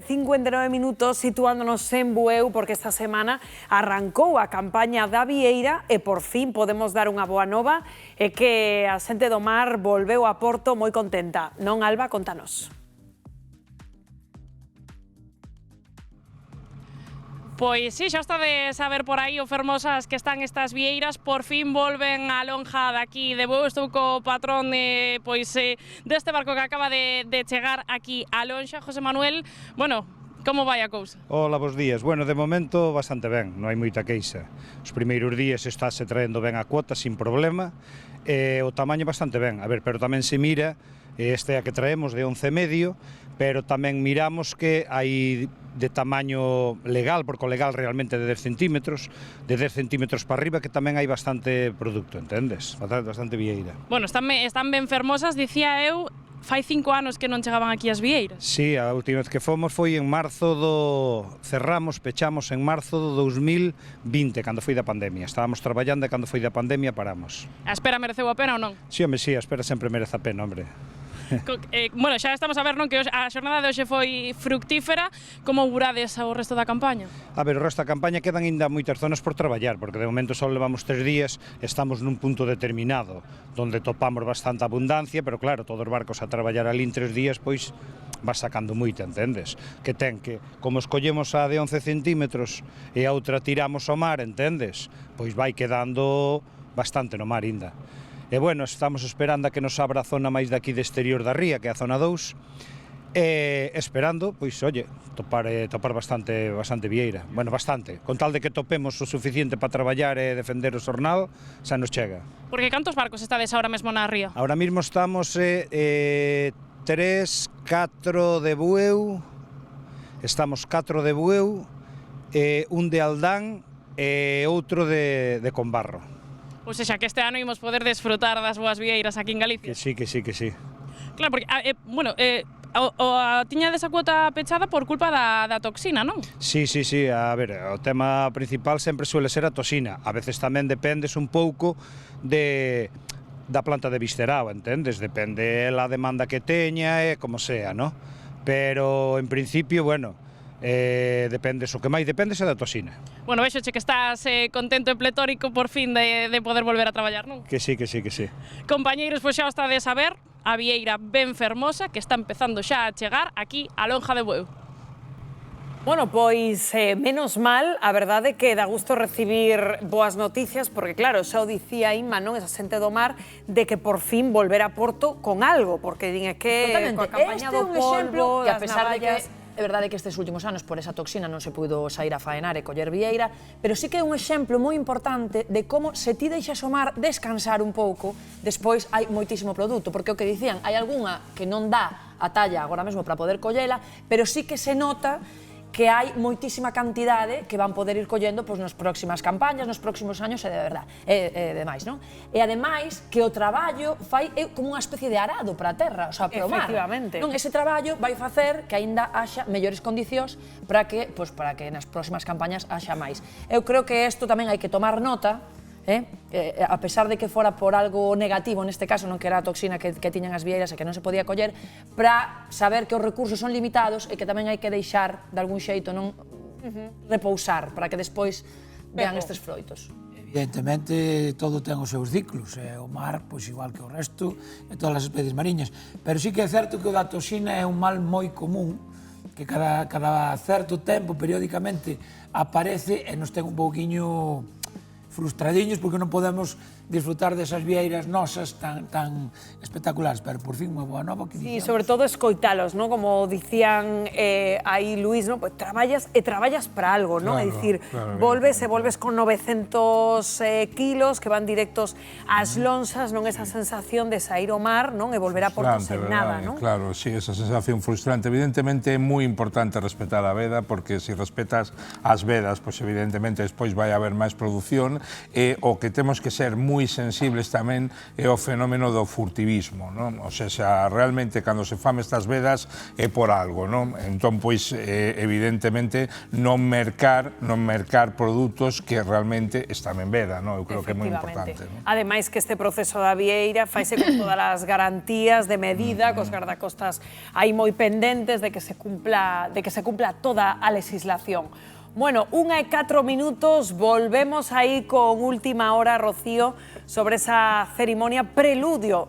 59 minutos situándonos en Bueu porque esta semana arrancou a campaña da vieira e por fin podemos dar unha boa nova e que a xente do mar volveu a Porto moi contenta. Non, Alba, contanos. Pois sí, xa estades a ver por aí o fermosas que están estas vieiras, por fin volven á lonja daqui de Bueu. Estou co patrón deste barco que acaba de chegar aquí á lonxa, José Manuel. Bueno, como vai a cousa? Hola, bos días. Bueno, de momento bastante ben, non hai moita queixa. Os primeiros días estáse traendo ben a cuota sin problema, o tamaño bastante ben. A ver, pero tamén se mira, este é a que traemos de 11,5, pero tamén miramos que hai de tamaño legal, porque o legal realmente de 10 centímetros, de 10 centímetros para arriba, que tamén hai bastante produto, entendes? Bastante vieira. Bueno, están ben fermosas, dicía eu, fai 5 anos que non chegaban aquí as vieiras. Sí, a última vez que fomos foi en marzo pechamos en marzo do 2020, cando foi da pandemia. Estábamos traballando e cando foi da pandemia paramos. A espera mereceu a pena ou non? Sí, home, sí, a espera sempre merece a pena, hombre. Bueno, xa estamos a ver, non, que a xornada de hoxe foi fructífera. Como augurades ao resto da campaña? A ver, o resto da campaña quedan ainda moitas zonas por traballar, porque de momento só levamos 3 días, estamos nun punto determinado, donde topamos bastante abundancia, pero claro, todos os barcos a traballar ali en 3 días, pois vas sacando moita, entendes? Que ten que, como escollemos a de 11 centímetros e a outra tiramos ao mar, entendes? Pois vai quedando bastante no mar ainda. E bueno, estamos esperando a que nos abra a zona máis daqui de exterior da ría, que é a zona 2, e esperando, pois, oye, topar bastante vieira. Bueno, bastante. Con tal de que topemos o suficiente para traballar e defender o xornal, xa nos chega. Porque cantos barcos estades ahora mesmo na ría? Ahora mesmo estamos 3, 4 de Bueu, estamos 4 de Bueu, un de Aldán e outro de Combarro. Ou seja, que este ano imos poder desfrutar das boas vieiras aquí en Galicia. Que sí. Claro, porque, tiñades a cuota pechada por culpa da toxina, non? Sí, a ver, o tema principal sempre suele ser a toxina. A veces tamén dependes un pouco da planta de Visterao, entendes? Depende a demanda que teña e como sea, non? Pero, en principio, bueno, dependes, o que máis dependes é da toxina. Bueno, vexoche que estás contento e pletórico por fin de poder volver a traballar, non? Que sí. Compañeiros, pois xa o estades a ver, a vieira ben fermosa que está empezando xa a chegar aquí á lonja de Bueu. Bueno, pois, menos mal, a verdade que dá gusto recibir boas noticias, porque claro, xa o dicía Inma, non, esa xente do mar, de que por fin volver a Porto con algo, porque din é que coa campaña do polvo, que a pesar de que navallas... é verdade que estes últimos anos por esa toxina non se puido sair a faenar e coller vieira, pero sí que é un exemplo moi importante de como se ti deixas o mar descansar un pouco, despois hai moitísimo produto, porque o que dicían, hai algunha que non dá a talla agora mesmo para poder collela, pero sí que se nota que hai moitísima cantidade que van poder ir collendo pois, nas próximas campañas, nos próximos años e de verdade, e demais, non? E ademais que o traballo fai como unha especie de arado para a terra, o sea, para o mar. Efectivamente. Non, ese traballo vai facer que aínda haxa mellores condicións para que nas próximas campañas haxa máis. Eu creo que isto tamén hai que tomar nota, a pesar de que fora por algo negativo, neste caso non que era a toxina que tiñan as vieiras e que non se podía coller, para saber que os recursos son limitados e que tamén hai que deixar, de algún xeito, non repousar, para que despois vean estes froitos. Evidentemente, todo ten os seus ciclos, o mar, pois igual que o resto, e todas as especies mariñas. Pero sí que é certo que o da toxina é un mal moi común, que cada certo tempo, periódicamente, aparece e nos ten un pouquiño frustradiños porque non podemos disfrutar desas vieiras nosas tan espectaculares, pero por fin unha boa nova que Sí, sobre todo escoitalos, ¿no? Como dicían aí Luís, ¿no? Pues traballas para algo, ¿no? É dicir, volves con 900 kilos que van directos ás lonxas, non? Esa sensación de sair ao mar, non? E volver a Porto sen nada, non? Claro, sí, esa sensación frustrante. Evidentemente é moi importante respetar a veda, porque se respetas as vedas, pois evidentemente despois vai haber máis produción e o que temos que ser moi sensibles tamén é o fenómeno do furtivismo, non? O sea, realmente cando se fan estas vedas é por algo, non? Entón, pois, evidentemente, non mercar produtos que realmente están en veda, non? Eu creo que é moi importante, non? Ademais que este proceso da vieira faise con todas as garantías de medida, cos gardacostas aí moi pendentes de que se cumpla toda a legislación. Bueno, 1:04, volvemos aí con última hora, Rocío, sobre esa ceremonia preludio